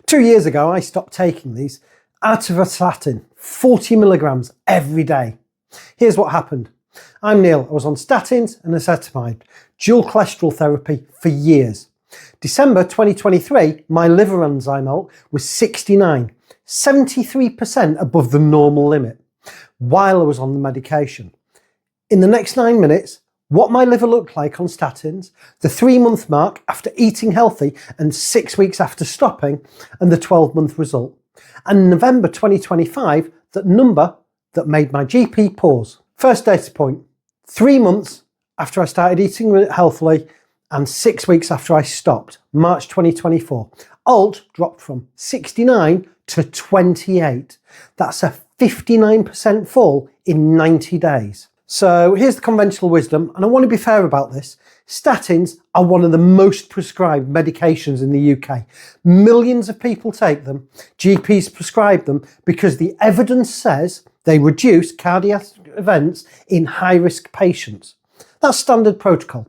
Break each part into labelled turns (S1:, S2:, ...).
S1: 2 years ago, I stopped taking these atorvastatin, 40 milligrams every day. Here's what happened. I'm Neil. I was on statins and acetamide, dual cholesterol therapy for years. December 2023, my liver enzyme MMol was 69, 73% above the normal limit, while I was on the medication. In the next 9 minutes, what my liver looked like on statins, the 3-month mark after eating healthy and 6 weeks after stopping, and the 12-month result. And November 2025, that number that made my GP pause. First data point, 3 months after I started eating healthily and 6 weeks after I stopped, March 2024, ALT dropped from 69 to 28. That's a 59% fall in 90 days. So here's the conventional wisdom, and I want to be fair about this. Statins are one of the most prescribed medications in the UK. Millions of people take them. GPs prescribe them because the evidence says they reduce cardiac events in high-risk patients. That's standard protocol.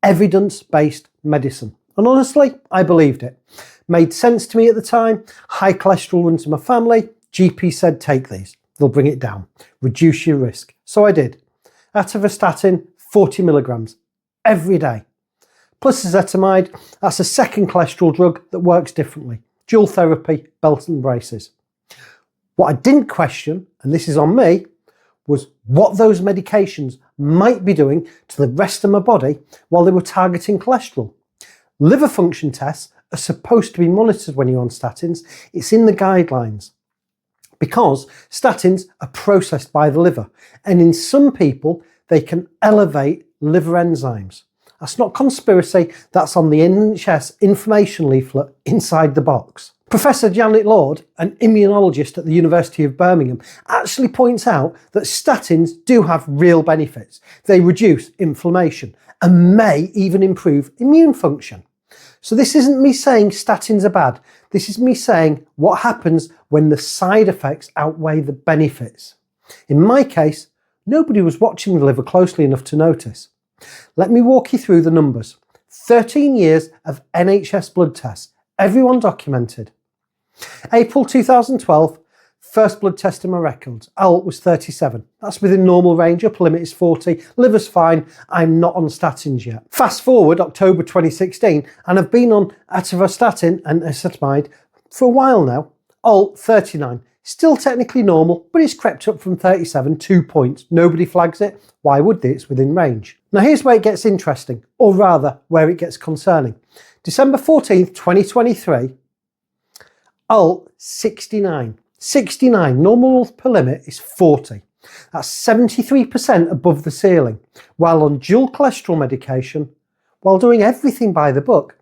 S1: Evidence-based medicine. And honestly, I believed it. Made sense to me at the time. High cholesterol runs in my family. GP said, take these. They'll bring it down. Reduce your risk. So I did. Atorvastatin, 40 milligrams every day. Plus ezetimibe, that's a second cholesterol drug that works differently. Dual therapy, belt and braces. What I didn't question, and this is on me, was what those medications might be doing to the rest of my body while they were targeting cholesterol. Liver function tests are supposed to be monitored when you're on statins. It's in the guidelines because statins are processed by the liver, and in some people they can elevate liver enzymes. That's not conspiracy, that's on the NHS information leaflet inside the box. Professor Janet Lord, an immunologist at the University of Birmingham, actually points out that statins do have real benefits. They reduce inflammation and may even improve immune function. So this isn't me saying statins are bad. This is me saying what happens when the side effects outweigh the benefits. In my case, nobody was watching the liver closely enough to notice. Let me walk you through the numbers. 13 years of NHS blood tests, everyone documented. April 2012, first blood test in my records. ALT was 37. That's within normal range, upper limit is 40. Liver's fine, I'm not on statins yet. Fast forward October 2016, and I've been on atorvastatin and acetamide for a while now. ALT 39. Still technically normal, but it's crept up from 37, 2 points. Nobody flags it. Why would they? It's within range. Now here's where it gets interesting, or rather where it gets concerning. December 14th, 2023, ALT 69. 69, normal upper limit is 40. That's 73% above the ceiling, while on dual cholesterol medication, while doing everything by the book.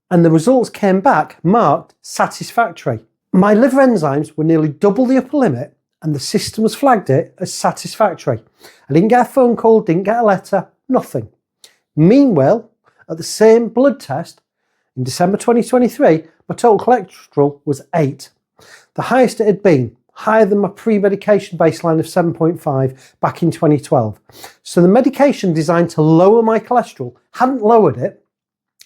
S1: And the results came back marked satisfactory. My liver enzymes were nearly double the upper limit, and the system has flagged it as satisfactory. I didn't get a phone call, didn't get a letter, nothing. Meanwhile, at the same blood test in December 2023, my total cholesterol was 8. The highest it had been, higher than my pre-medication baseline of 7.5 back in 2012. So the medication designed to lower my cholesterol hadn't lowered it,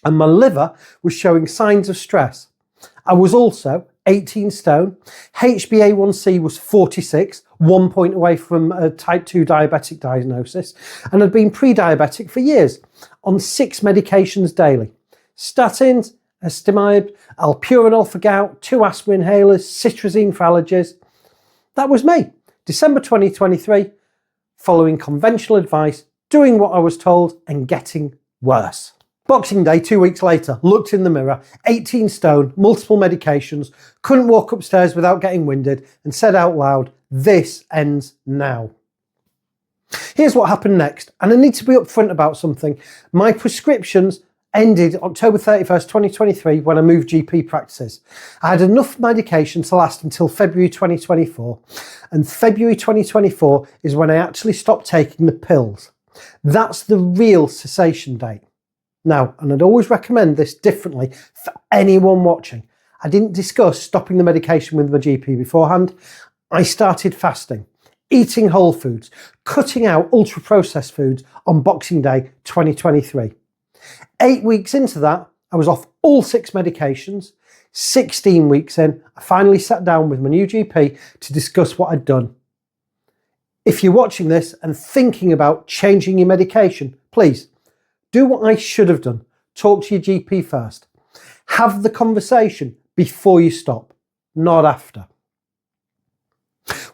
S1: and my liver was showing signs of stress. I was also 18 stone, HbA1c was 46, 1 point away from a type 2 diabetic diagnosis, and had been pre-diabetic for years, on 6 medications daily. Statins, ezetimibe, alpurinol for gout, 2 asthma inhalers, citrazine for allergies. That was me, December 2023, following conventional advice, doing what I was told and getting worse. Boxing Day, 2 weeks later, looked in the mirror, 18 stone, multiple medications, couldn't walk upstairs without getting winded, and said out loud, this ends now. Here's what happened next, and I need to be upfront about something. My prescriptions ended October 31st, 2023 when I moved GP practices. I had enough medication to last until February 2024, and February 2024 is when I actually stopped taking the pills. That's the real cessation date. Now, and I'd always recommend this differently for anyone watching. I didn't discuss stopping the medication with my GP beforehand. I started fasting, eating whole foods, cutting out ultra-processed foods on Boxing Day 2023. 8 weeks into that, I was off all 6 medications, 16 weeks in, I finally sat down with my new GP to discuss what I'd done. If you're watching this and thinking about changing your medication, please do what I should have done. Talk to your GP first. Have the conversation before you stop, not after.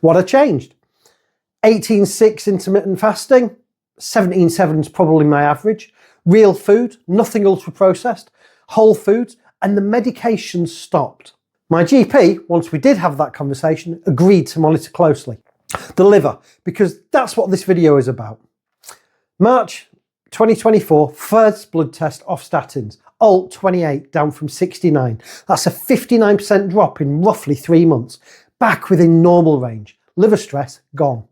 S1: What I changed? 18/6 intermittent fasting, 17/7 is probably my average. Real food, nothing ultra processed, whole foods, and the medication stopped. My GP, once we did have that conversation, agreed to monitor closely. The liver, because that's what this video is about. March 2024, first blood test off statins, ALT 28 down from 69. That's a 59% drop in roughly 3 months, back within normal range. Liver stress gone.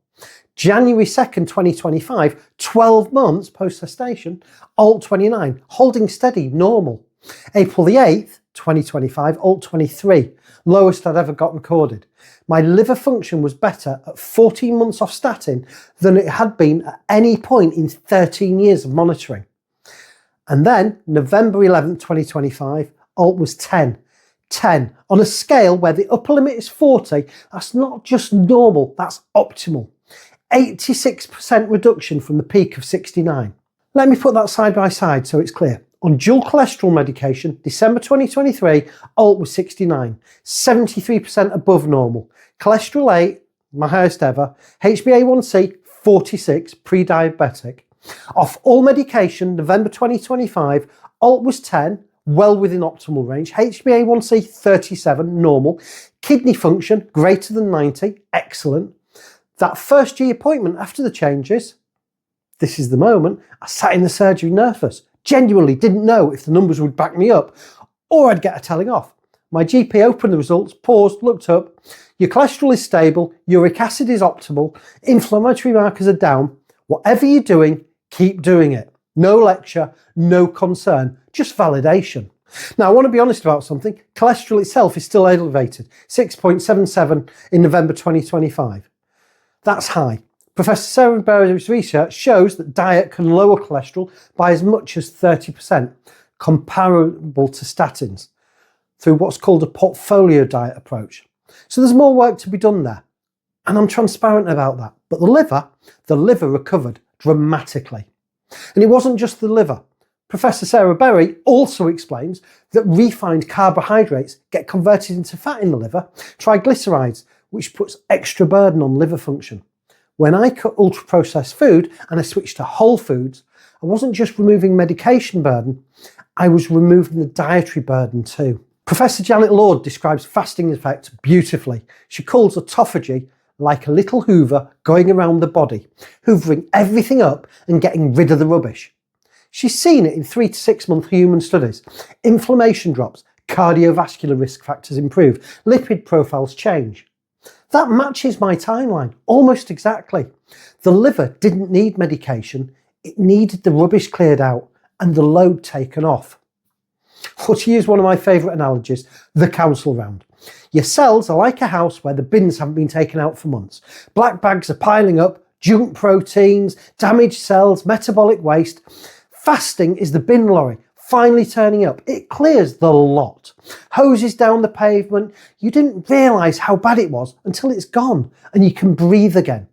S1: January 2nd, 2025, 12 months post cessation, ALT 29, holding steady, normal. April the 8th, 2025, ALT 23, lowest I'd ever got recorded. My liver function was better at 14 months off statin than it had been at any point in 13 years of monitoring. And then November 11th, 2025, ALT was 10. 10 on a scale where the upper limit is 40. That's not just normal, that's optimal. 86% reduction from the peak of 69. Let me put that side by side so it's clear. On dual cholesterol medication, December 2023, ALT was 69, 73% above normal. Cholesterol 8, my highest ever. HbA1c, 46, pre-diabetic. Off all medication, November 2025, ALT was 10, well within optimal range. HbA1c, 37, normal. Kidney function, greater than 90, excellent. That first year appointment after the changes, this is the moment, I sat in the surgery nervous. Genuinely didn't know if the numbers would back me up or I'd get a telling off. My GP opened the results, paused, looked up. Your cholesterol is stable, uric acid is optimal, inflammatory markers are down. Whatever you're doing, keep doing it. No lecture, no concern, just validation. Now, I want to be honest about something. Cholesterol itself is still elevated, 6.77 in November 2025. That's high. Professor Sarah Berry's research shows that diet can lower cholesterol by as much as 30%, comparable to statins, through what's called a portfolio diet approach. So there's more work to be done there, and I'm transparent about that. But the liver recovered dramatically. And it wasn't just the liver. Professor Sarah Berry also explains that refined carbohydrates get converted into fat in the liver, triglycerides, which puts extra burden on liver function. When I cut ultra-processed food and I switched to whole foods, I wasn't just removing medication burden, I was removing the dietary burden too. Professor Janet Lord describes fasting effects beautifully. She calls autophagy like a little hoover going around the body, hoovering everything up and getting rid of the rubbish. She's seen it in 3 to 6 month human studies. Inflammation drops, cardiovascular risk factors improve, lipid profiles change. That matches my timeline, almost exactly. The liver didn't need medication, it needed the rubbish cleared out and the load taken off. Or to use one of my favourite analogies, the council round. Your cells are like a house where the bins haven't been taken out for months. Black bags are piling up, junk proteins, damaged cells, metabolic waste. Fasting is the bin lorry, finally turning up. It clears the lot. Hoses down the pavement. You didn't realise how bad it was until it's gone and you can breathe again.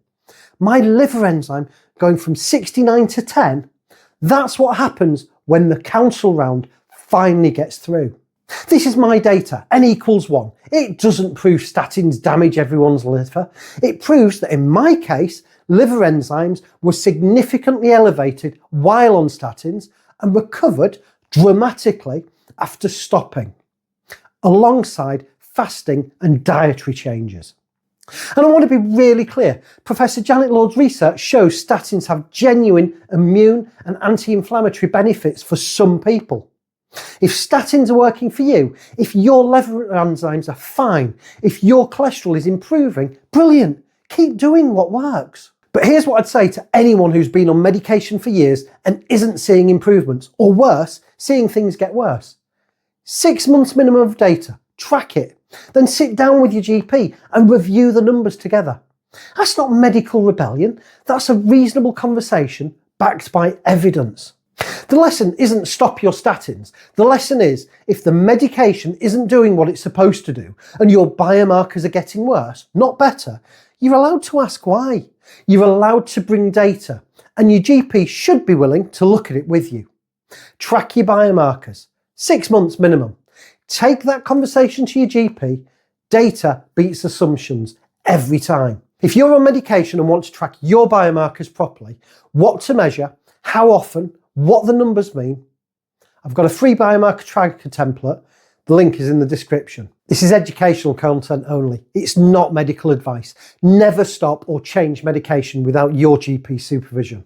S1: My liver enzyme going from 69 to 10, that's what happens when the council round finally gets through. This is my data, N equals 1. It doesn't prove statins damage everyone's liver. It proves that in my case, liver enzymes were significantly elevated while on statins and recovered dramatically after stopping, alongside fasting and dietary changes. And I want to be really clear, Professor Janet Lord's research shows statins have genuine immune and anti-inflammatory benefits for some people. If statins are working for you, if your liver enzymes are fine, if your cholesterol is improving, brilliant, keep doing what works. But here's what I'd say to anyone who's been on medication for years and isn't seeing improvements, or worse, seeing things get worse. 6 months minimum of data, track it, then sit down with your GP and review the numbers together. That's not medical rebellion, that's a reasonable conversation backed by evidence. The lesson isn't stop your statins. The lesson is if the medication isn't doing what it's supposed to do and your biomarkers are getting worse, not better, you're allowed to ask why. You're allowed to bring data and your GP should be willing to look at it with you. Track your biomarkers, 6 months minimum. Take that conversation to your GP. Data beats assumptions every time. If you're on medication and want to track your biomarkers properly, what to measure, how often, what the numbers mean, I've got a free biomarker tracker template. The link is in the description. This is educational content only. It's not medical advice. Never stop or change medication without your GP supervision.